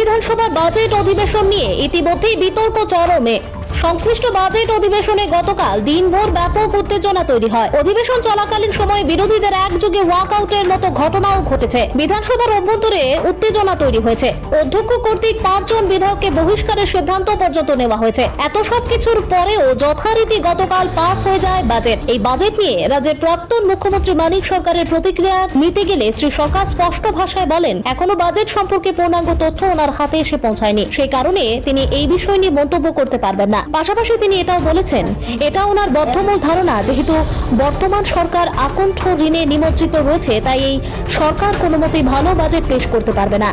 বিধানসভার বাজেট অধিবেশন নিয়ে ইতিমধ্যেই বিতর্ক চরমে। সংশ্লিষ্ট বাজেট অধিবেশনে গতকাল দিনভর ব্যাপক উত্তেজনা তৈরি হয়। অধিবেশন চলাকালীন সময়ে বিরোধীদের একযোগে ওয়াকআউটের মতো ঘটনাও ঘটেছে। বিধানসভার অভ্যন্তরে উত্তেজনা তৈরি হয়েছে। অধ্যক্ষ কর্তৃক 5 জন বিধায়ককে বহিষ্কারের সিদ্ধান্ত পর্যন্ত নেওয়া হয়েছে। এত সব কিছুর পরেও যথারীতি গতকাল পাস হয়ে যায় বাজেট। এই বাজেট নিয়ে রাজ্যের প্রাক্তন মুখ্যমন্ত্রী মানিক সরকারের প্রতিক্রিয়া নিতে গেলে শ্রী সরকার স্পষ্ট ভাষায় বলেন, এখনো বাজেট সম্পর্কে পূর্ণাঙ্গ তথ্য ওনার হাতে এসে পৌঁছায়নি। সেই কারণে তিনি এই বিষয় নিয়ে মন্তব্য করতে পারবেন না। পাশাপাশি তিনি এটাও বলেছেন, এটা ওনার বদ্ধমূল ধারণা, যেহেতু বর্তমান সরকার আকণ্ঠ ঋণে নিমজ্জিত রয়েছে, তাই এই সরকার কোনো মতেই ভালো বাজেট পেশ করতে পারবে না।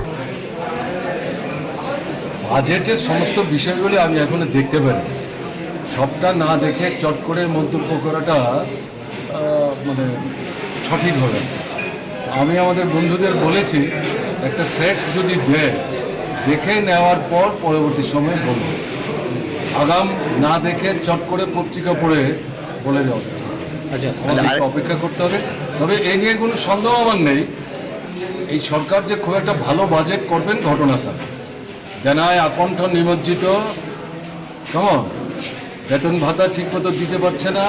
বাজেটের সমস্ত বিষয়গুলি আমি এখনো দেখতে পারি, সবটা না দেখে চট করে মন্তব্য করাটা মানে সঠিক হবে। আমি আমাদের বন্ধুদের বলেছি, একটা সেট যদি দেয়, দেখে নেওয়ার পর পরবর্তী সময় বলব। আগাম না দেখে চট করে পত্রিকা পড়ে বলে দেওয়া অপেক্ষা করতে হবে। তবে এই নিয়ে কোনো সন্দেহ আমার নেই, এই সরকার যে খুব একটা ভালো বাজেট করবেন ঘটনাটা জানায়। আকণ্ঠ নিমজ্জিত, কেমন বেতন ভাতা ঠিকমতো দিতে পারছে না,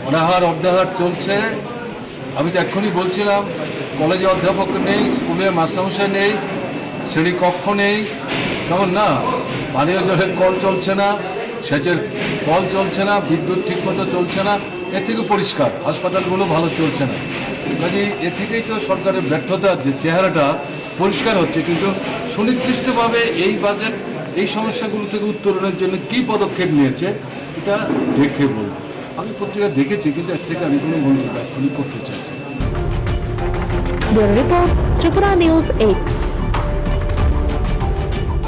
অনাহার অর্ধাহার চলছে। আমি তো এক্ষুনি বলছিলাম, কলেজে অধ্যাপক নেই, স্কুলে মাস্টারমশাই নেই, শ্রেণীকক্ষ নেই, কেমন না, পানীয় জলের কল চলছে না, সেচের কল চলছে না, বিদ্যুৎ ঠিকমতো চলছে না। এর থেকে পরিষ্কার হাসপাতালগুলো ভালো চলছে না। কাজে এ থেকেই তো সরকারের ব্যর্থতার যে চেহারাটা পরিষ্কার হচ্ছে। কিন্তু সুনির্দিষ্টভাবে এই বাজেট এই সমস্যাগুলো থেকে উত্তরণের জন্য কী পদক্ষেপ নিয়েছে এটা দেখে বলব। আমি পত্রিকা দেখেছি, কিন্তু এর থেকে আমি কোনো মন্তব্য এখনই করতে চাইছি। Bureau report, Tripura news 8।